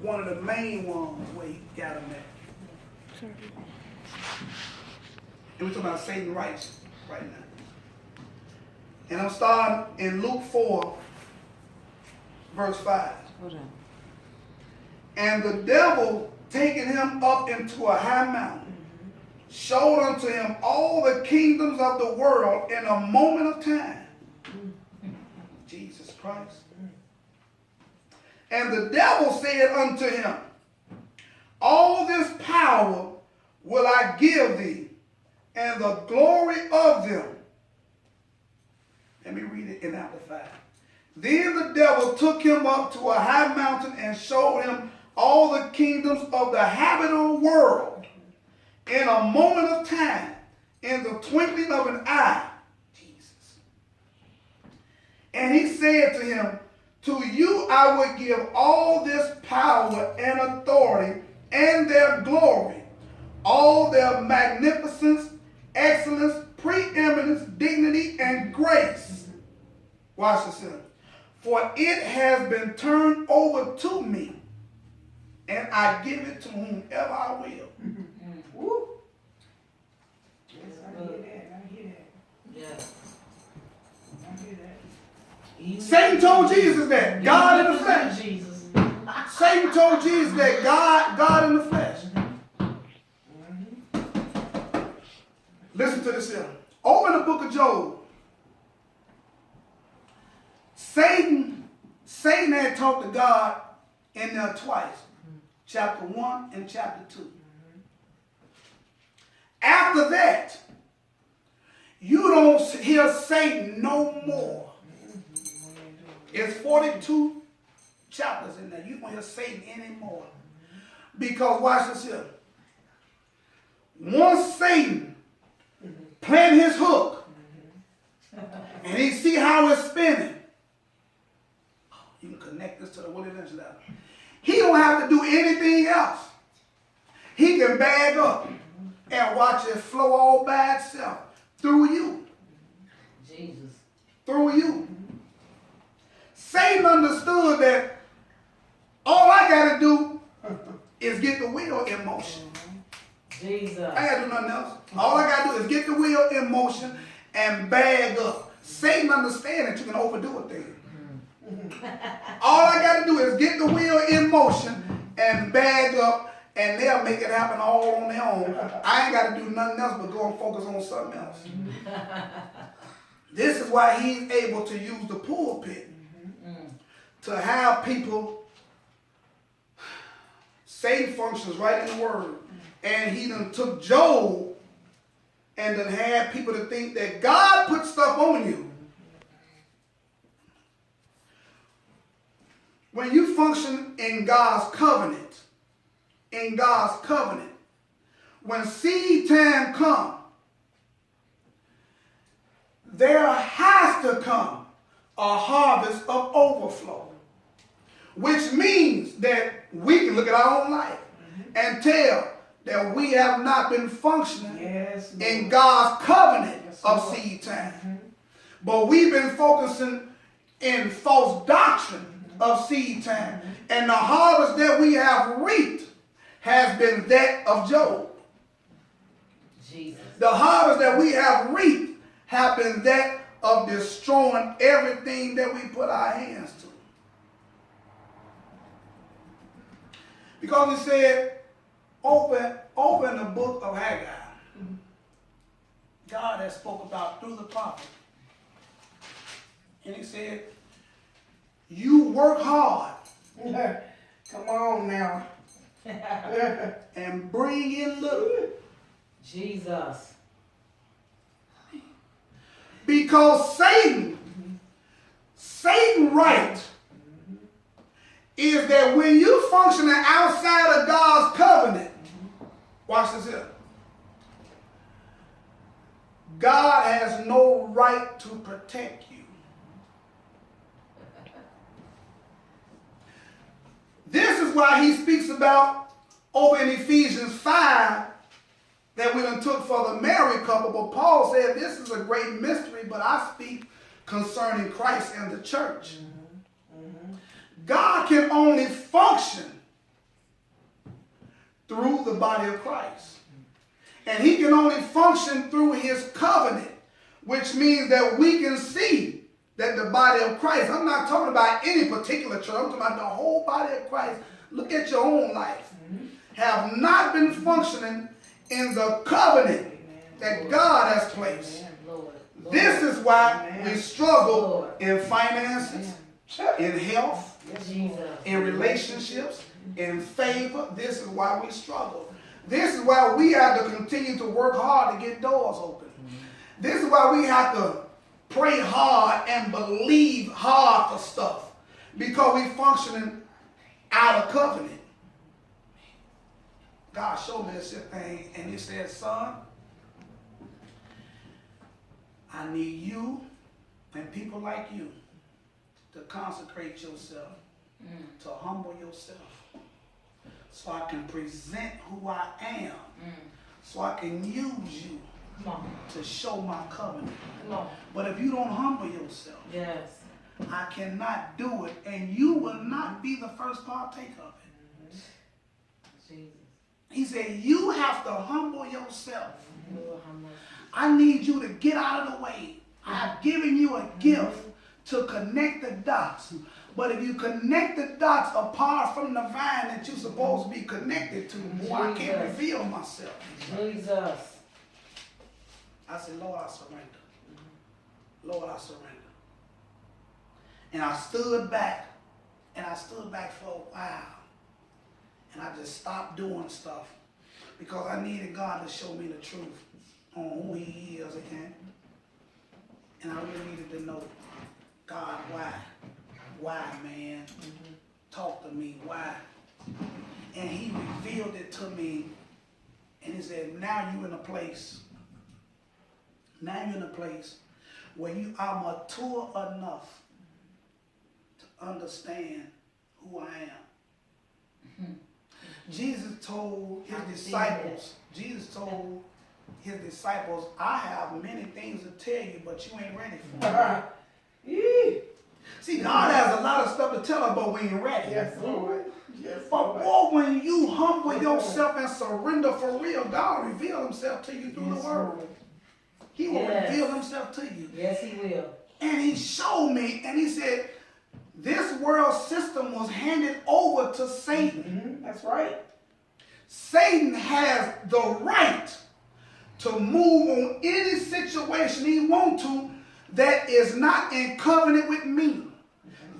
one of the main ones where he got him at. And we're talking about Satan rights right now. And I'm starting in Luke 4, verse 5. Hold on. And the devil, taking him up into a high mountain, showed unto him all the kingdoms of the world in a moment of time. Jesus Christ. And the devil said unto him, all this power will I give thee, and the glory of them. Let me read it in Amplified. Then the devil took him up to a high mountain and showed him all the kingdoms of the habitable world in a moment of time, in the twinkling of an eye. Jesus. And he said to him, to you I will give all this power and authority and their glory, all their magnificence, excellence, preeminence, dignity, and grace. Watch this here. For it has been turned over to me, and I give it to whomever I will. Woo. Yes, I hear that. I hear that. Yeah. I hear that. Satan told Jesus that. God in the flesh. Jesus. Satan told Jesus that God in the flesh. Listen to this here. Over in the book of Job, Satan had talked to God in there twice. Chapter 1 and chapter 2. After that, you don't hear Satan no more. It's 42 chapters in there. You don't hear Satan anymore. Because watch this here. Once Satan plant his hook and he see how it's spinning, you can connect this to the wilderness level. He don't have to do anything else. He can bag up and watch it flow all by itself through you. Jesus. Through you. Satan understood that all I got to do is get the wheel in motion. Jesus. I got to do nothing else. All I got to do is get the wheel in motion and bag up. Satan understands that you can overdo a thing. All I got to do is get the wheel in motion and bag up, and they'll make it happen all on their own. I ain't got to do nothing else but go and focus on something else. This is why he's able to use the pulpit to have people. Satan functions right in the word. And he done took Job and then had people to think that God put stuff on you. When you function in God's covenant, when seed time comes, there has to come a harvest of overflow, which means that we can look at our own life and tell that we have not been functioning in God's covenant of seed time. But we've been focusing in false doctrine of seed time. And the harvest that we have reaped has been that of Job. Jesus. The harvest that we have reaped have been that of destroying everything that we put our hands to. Because he said, open the book of Haggai. God has spoke about through the prophet. And he said, you work hard. Come on now. And bring in little. Jesus. Because Satan right is that when you functioning outside of God's covenant, watch this here. God has no right to protect you. This is why he speaks about over in Ephesians 5 that we done took for the married couple. But Paul said this is a great mystery, but I speak concerning Christ and the church. God can only function the body of Christ. And he can only function through his covenant, which means that we can see that the body of Christ, I'm not talking about any particular church, I'm talking about the whole body of Christ. Look at your own life. Have not been functioning in the covenant that God has placed. This is why we struggle in finances, in health, in relationships, in favor. This is why we struggle. This is why we have to continue to work hard to get doors open. This is why we have to pray hard and believe hard for stuff, because we're functioning out of covenant. God showed me this thing, and he said, son, I need you and people like you to consecrate yourself, to humble yourself, so I can present who I am, so I can use you to show my covenant. But if you don't humble yourself, I cannot do it, and you will not be the first partaker of it. Jesus. He said, you have to humble yourself. I need you to get out of the way. I have given you a gift to connect the dots. But if you connect the dots apart from the vine that you're supposed to be connected to, boy, I can't reveal myself. Jesus. I said, Lord, I surrender. Lord, I surrender. And I stood back. And I stood back for a while. And I just stopped doing stuff because I needed God to show me the truth on who he is again. And I really needed to know, God, why? Why, man? Talk to me, why? And he revealed it to me, and he said, now you're in a place. Now you're in a place where you are mature enough to understand who I am. Jesus told his disciples, I have many things to tell you, but you ain't ready for it. See, God has a lot of stuff to tell us, but we ain't ready. Yes, Lord. Yes, But boy, when you humble yourself and surrender for real, God will reveal himself to you through the word. He will reveal himself to you. Yes, he will. And he showed me, and he said, this world system was handed over to Satan. That's right. Satan has the right to move on any situation he wants to that is not in covenant with me.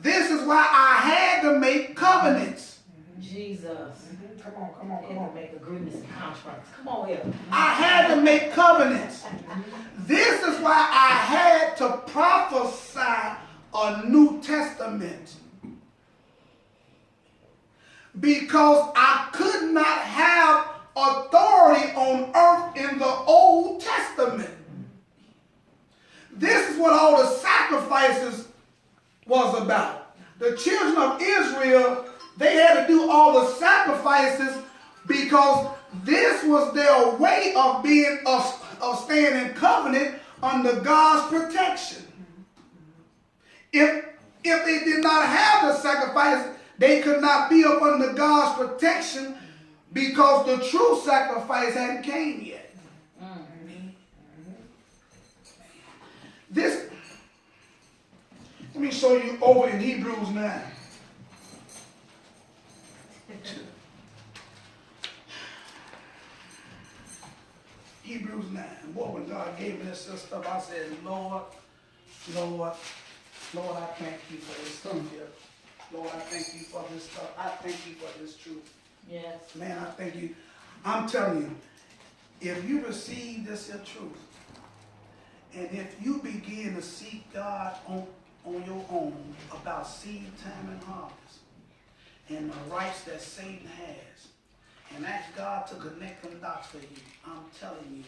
This is why I had to make covenants. Jesus. Come on. Make agreements and contracts. Come on here. I had to make covenants. This is why I had to prophesy a New Testament. Because I could not have authority on earth in the Old Testament. This is what all the sacrifices was about. The children of Israel, they had to do all the sacrifices because this was their way of being of staying in covenant under God's protection. If they did not have the sacrifice, they could not be up under God's protection because the true sacrifice hadn't came yet. This, let me show you over in Hebrews 9. Hebrews 9. Boy, when God gave me this stuff, I said, Lord, I thank you for this stuff here. Lord, I thank you for this stuff. I thank you for this truth. Yes. Man, I thank you. I'm telling you, if you receive this here truth, and if you begin to seek God on your own about seed time and harvest, and the rights that Satan has, and ask God to connect them dots for you, I'm telling you,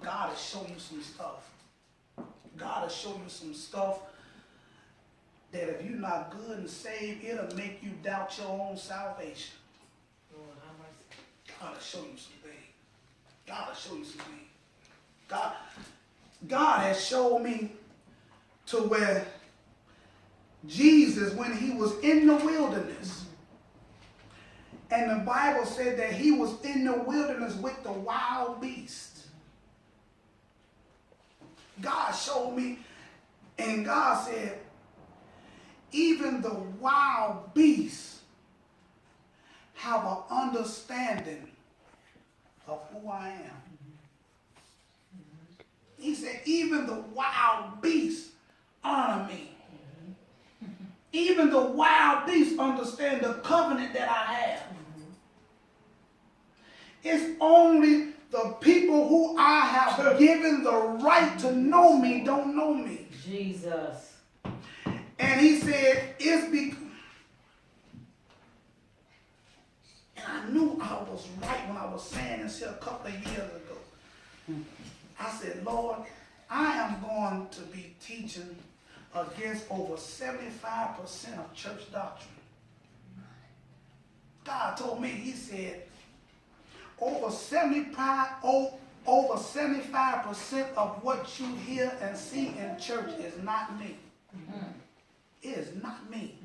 God will show you some stuff. God will show you some stuff that if you're not good and saved, it'll make you doubt your own salvation. Lord, have mercy. God will show you some things. God will show you some things. God has showed me to where Jesus, when he was in the wilderness, And the Bible said that he was in the wilderness with the wild beasts. God showed me, and God said, even the wild beasts have an understanding of who I am. He said, even the wild beasts honor me. Even the wild beasts understand the covenant that I have. It's only the people who I have given the right to know me don't know me. Jesus. And he said, it's because, and I knew I was right when I was saying this here a couple of years ago. I said, Lord, I am going to be teaching against over 75% of church doctrine. God told me, he said, over 75% of what you hear and see in church is not me. It is not me.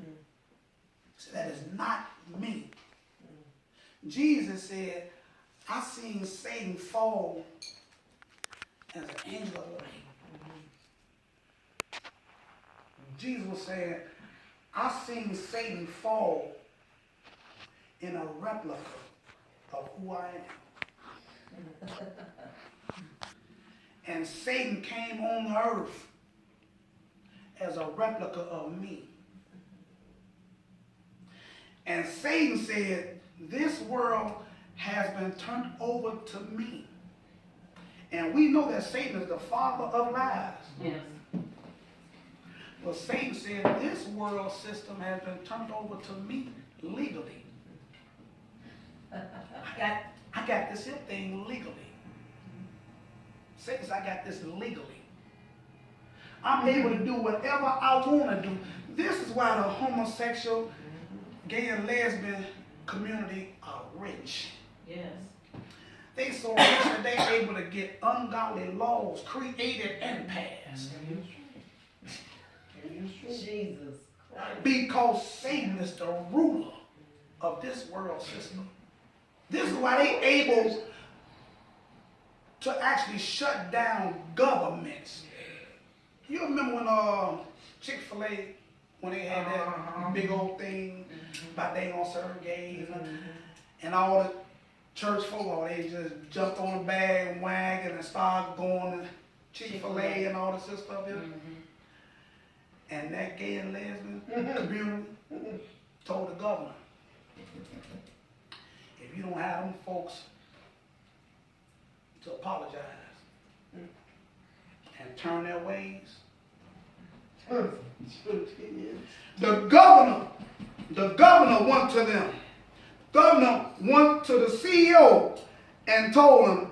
So that is not me. Jesus said, I seen Satan fall as an angel of light. Jesus was saying, I seen Satan fall in a replica of who I am. And Satan came on the earth as a replica of me. And Satan said, this world has been turned over to me. And we know that Satan is the father of lies. Yes. But Satan said, this world system has been turned over to me legally. I got this here thing legally. Satan said, I got this legally. I'm able to do whatever I want to do. This is why the homosexual, gay, and lesbian community are rich. Yes. They so rich that they're able to get ungodly laws created and passed. Jesus Christ. Because Satan is the ruler of this world system. This is why they're able to actually shut down governments. You remember when Chick-fil-A, when they had that big old thing about they gonna serve gays and all the church folk, they just jumped on the bandwagon and started going to Chick-fil-A and all this other stuff here. And that gay and lesbian community told the governor, if you don't have them folks to apologize and turn their ways, the governor went to them. Governor went to the CEO and told him,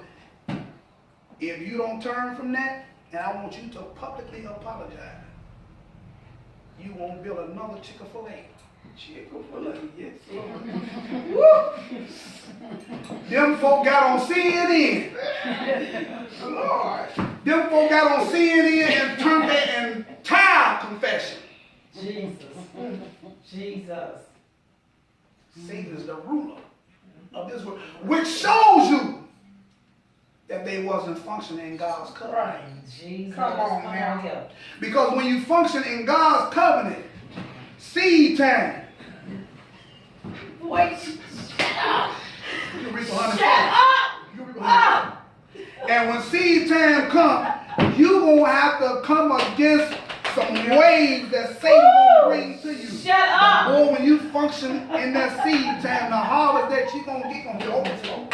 if you don't turn from that, and I want you to publicly apologize, you won't build another Chick-fil-A. Chick-fil-A, yes, Lord. Them folk got on CNN. Lord. Them folk got on CNN and turned their entire confession. Jesus. Jesus. Satan is the ruler of this world, which shows you that they wasn't functioning in God's covenant. Jesus. Come on now. Here. Because when you function in God's covenant, seed time. Wait. Shut up. You can reap Shut 100. up. You can reap 100. And when seed time comes, you gonna have to come against some waves that Satan gonna bring to you. Shut up. Or when you function in that seed time, the harvest that you gonna get gonna be overflow.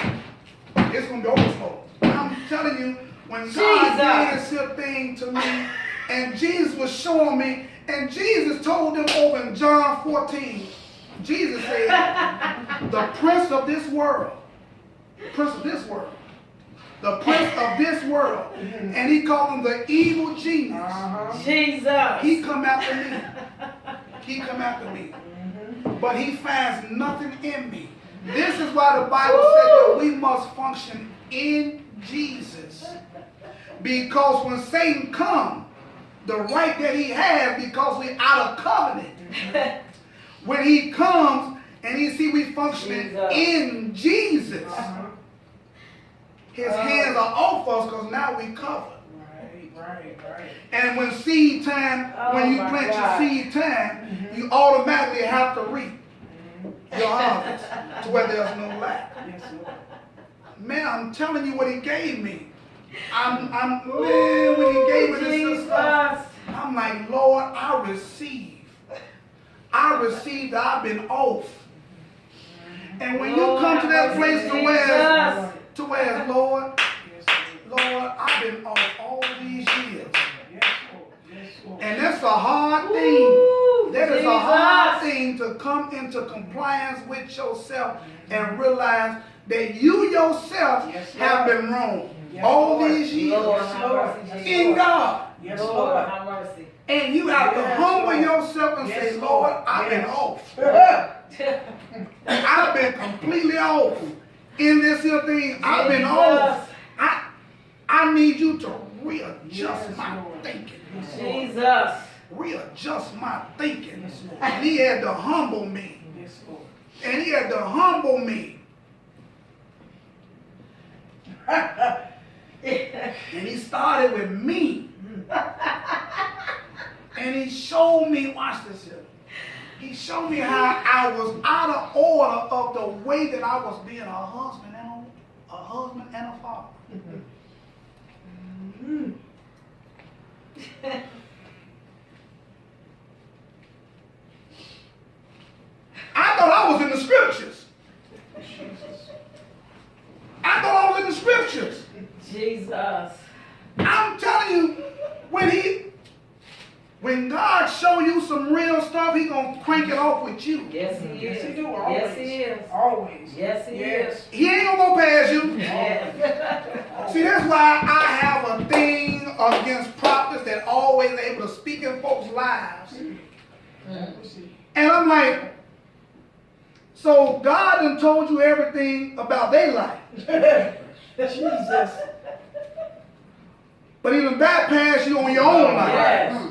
It's gonna be overflow. I'm telling you, when God did this here thing to me, and Jesus was showing me, and Jesus told them over in John 14, Jesus said, the prince of this world, the prince of this world, and he called him the evil genius. Jesus. He come after me. But he finds nothing in me. This is why the Bible said that we must function in Jesus. Because when Satan comes, the right that he has, because we're out of covenant, when he comes, And you see, we functioning Jesus. in Jesus. Uh-huh. His hands are off us because now we covered. Right. And when seed time, when you my plant God. your seed time, you automatically have to reap your harvest to where there's no lack. Yes, Lord. Man, I'm telling you what he gave me. Man, when he gave me this stuff, I'm like, Lord, I receive that I've been off. And when you come to that place to where, Lord, Lord, I've been off all these years. Yes, Lord. And that's a hard thing. That is a hard thing to come into compliance with yourself and realize that you yourself have been wrong all these years in God. Yes, Lord, Lord. have mercy. And you have to humble yourself and say, Lord, I've been off. I've been completely off in this here thing. I've been off. I need you to readjust my thinking. Jesus. Readjust my thinking. And he had to humble me. Yes, Lord. And he had to humble me. And he started with me. And he showed me, watch this here. He showed me how I was out of order of the way that I was being a husband and a father. I thought I was in the scriptures. I thought I was in the scriptures. Jesus. I'm telling you, when God show you some real stuff, he gonna crank it off with you. Yes, he is. Yes, he do. Always. Yes, he is. Always. Yes, he is. He ain't gonna go past you. Yes. See, that's why I have a thing against prophets that always able to speak in folks' lives. And I'm like, so God done told you everything about their life. Jesus. But he done bypass you on your own life. Yes.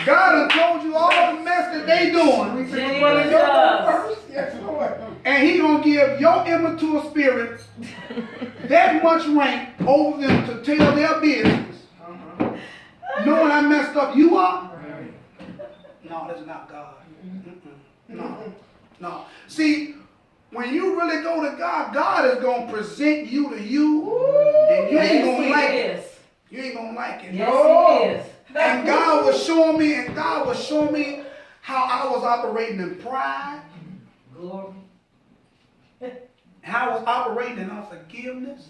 God done told you all the mess that they doing. Jesus. Yes, Lord. And he gonna give your immature spirit that much rank over them to tell their business. Knowing how messed up you are? No, that's not God. No. See, when you really go to God, God is gonna present you to you, and you ain't gonna like it. You ain't gonna like it. Yes, he is. And God was showing me, how I was operating in pride, Glory. how I was operating in unforgiveness,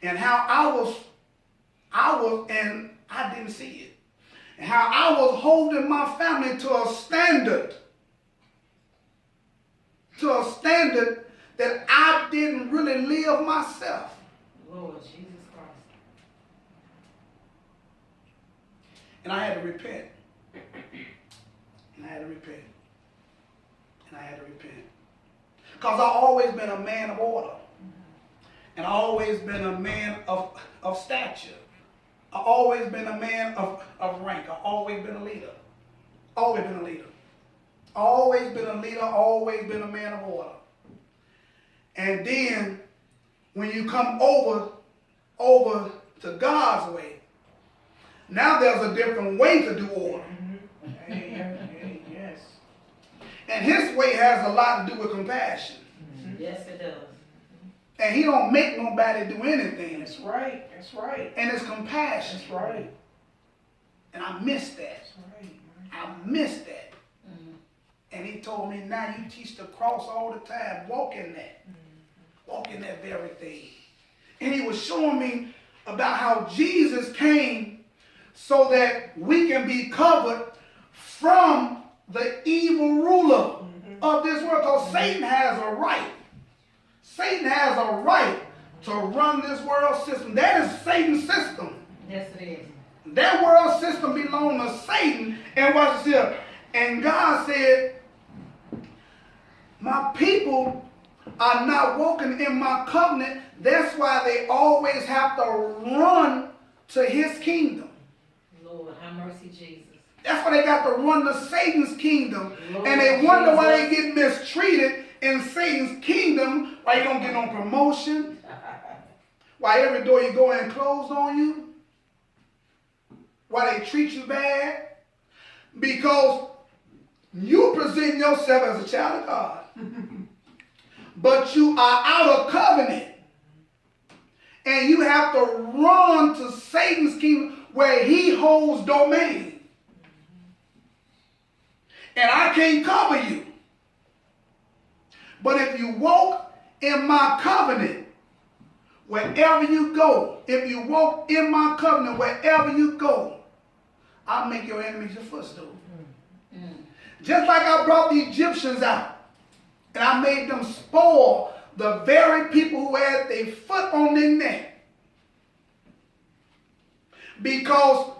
and how and I didn't see it, and how I was holding my family to a standard that I didn't really live myself. Lord Jesus Christ. And I had to repent. Because I've always been a man of order. And I've always been a man of stature. I've always been a man of rank. I've always been a leader. Always been a leader. Always been a leader, always been a man of order. And then when you come over to God's way, now there's a different way to do order. Yes. And his way has a lot to do with compassion. Yes, it does. And he don't make nobody do anything. That's right. And it's compassion. That's right. And I missed that. That's right. I missed that. And he told me, now you teach the cross all the time. Walk in that. Walk in that very thing. And he was showing me about how Jesus came so that we can be covered from the evil ruler of this world. Because Satan has a right. Satan has a right to run this world system. That is Satan's system. Yes, it is. That world system belongs to Satan. And watch this here. And God said, my people are not walking in my covenant. That's why they always have to run to his kingdom. Lord, have mercy. That's why they got to run to Satan's kingdom. Lord And they wonder why they Jesus. get mistreated in Satan's kingdom, why you don't get no promotion, why every door you go in closed on you, why they treat you bad. Because you present yourself as a child of God, but you are out of covenant. And you have to run to Satan's kingdom where he holds domain. And I can't cover you. But if you walk in my covenant, wherever you go, if you walk in my covenant, wherever you go, I'll make your enemies your footstool. Just like I brought the Egyptians out, and I made them spoil the very people who had their foot on their neck. Because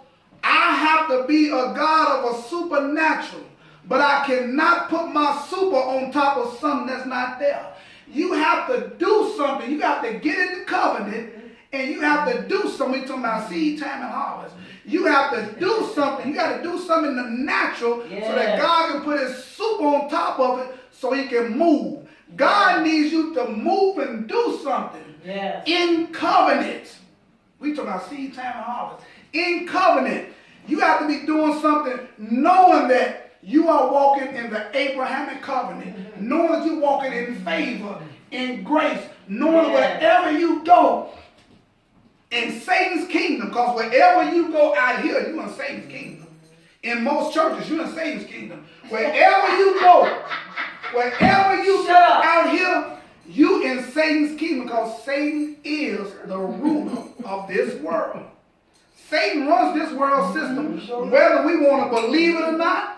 I have to be a God of a supernatural, but I cannot put my super on top of something that's not there. You have to do something. You have to get in the covenant, and you have to do something. We're talking about seed time and harvest. You have to do something. You got to do something in the natural so that God can put his super on top of it so he can move. God needs you to move and do something in covenant. We talking about seed time and harvest. In covenant, you have to be doing something knowing that you are walking in the Abrahamic covenant, knowing that you're walking in favor, in grace, knowing wherever you go in Satan's kingdom, because wherever you go out here, you're in Satan's kingdom. In most churches, you're in Satan's kingdom. Wherever you go out here, you in Satan's kingdom, because Satan is the ruler of this world. Satan runs this world system, whether we want to believe it or not.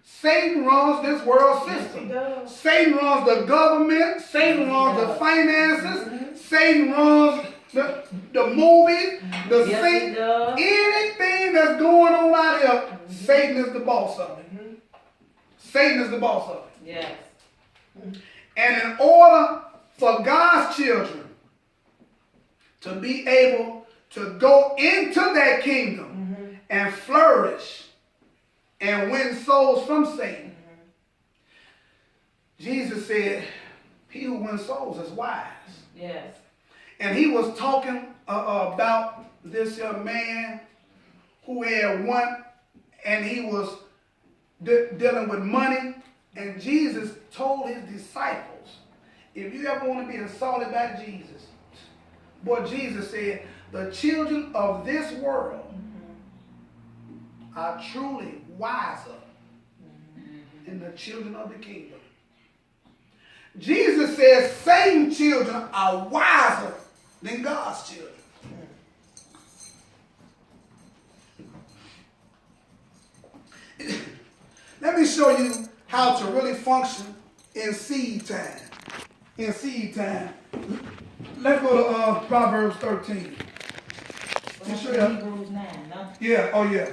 Satan runs this world system. Satan runs the government. Satan runs the finances. Satan runs the movies, the sing, anything that's going on out here. Satan is the boss of it. Satan is the boss of it. Yes. And in order for God's children to be able to go into that kingdom and flourish and win souls from Satan, Jesus said, he who wins souls is wise. Yes. And he was talking about this young man who had one, and he was dealing with money. And Jesus told his disciples, if you ever want to be assaulted by Jesus, boy, Jesus said, the children of this world are truly wiser than the children of the kingdom. Jesus says Satan's children are wiser than God's children. Let me show you how to really function in seed time. In seed time. Let's go to Proverbs 13. Let me show you. Hebrews 9, no? Yeah, oh yeah.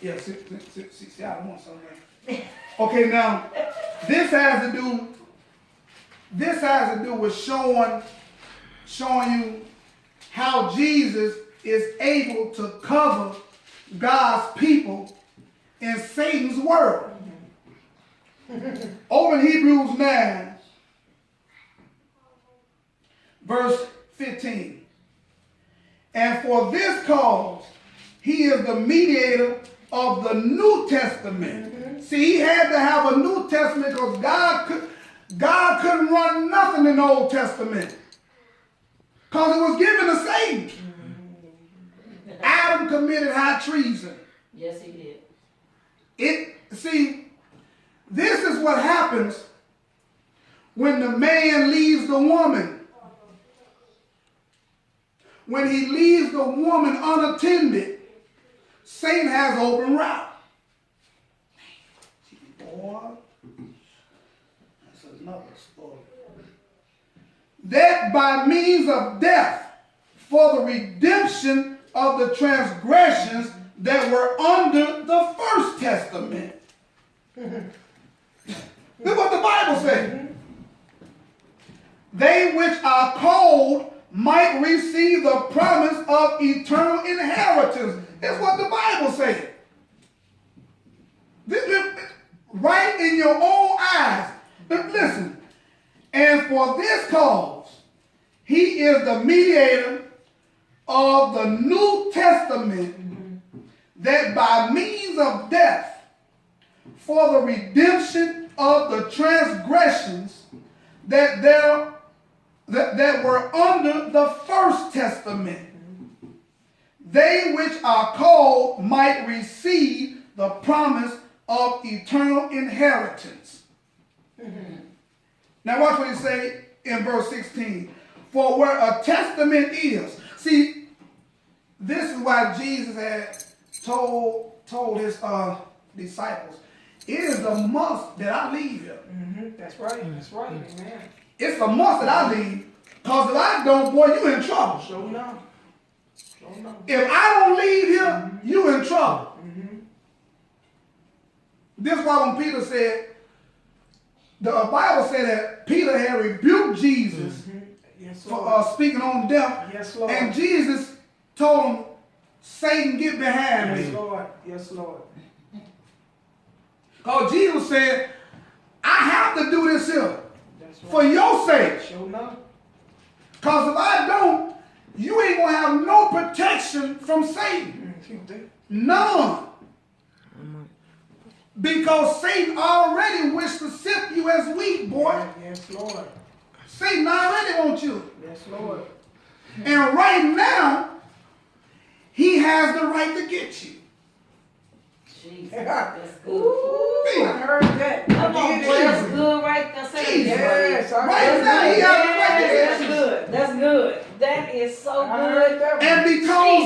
Yeah, see, I want something. Okay, now, this has to do with showing you how Jesus is able to cover God's people in Satan's world. Over in Hebrews 9, verse 15. And for this cause, he is the mediator of the New Testament. See, he had to have a New Testament because God couldn't run nothing in the Old Testament. Because it was given to Satan. Adam committed high treason. Yes, he did. See, this is what happens when the man leaves the woman. When he leaves the woman unattended, Satan has open route. Boy, that's another story. That by means of death, for the redemption of the transgressions that were under the first testament. Look what the Bible says. They which are called might receive the promise of eternal inheritance. That's what the Bible says. right in your own eyes. But listen, and for this cause, he is the mediator of the New Testament, that by means of death, for the redemption of the transgressions that were under the first testament, they which are called might receive the promise of eternal inheritance. Now watch what he say in verse 16. For where a testament is, see, this is why Jesus had told his disciples, it is a must that I leave here. That's right. That's right. Amen. It's a must that I leave, because if I don't, boy, you in trouble. Show no. Show no. If I don't leave here, you in trouble. This is why when Peter said, the Bible said that Peter had rebuked Jesus Yes, for Lord. speaking on death. Yes, Lord. And Jesus told him, Satan, get behind Yes, me. Lord. Yes, Lord. Because Jesus said, I have to do this here That's right. for your sake. Show no. Because if I don't, you ain't going to have no protection from Satan. None. Because Satan already wished to sift you as wheat, boy. Yes, Lord. Satan already wants you. Yes, Lord. And right now, he has the right to get you. Jesus, that's good. Ooh, I heard that. Come on, I did boy, it. that's good right there. Say it. Yes, I Right heard now, he that. has the right to Yes, get that's you. good. That's good. That is so I heard good. that one. And because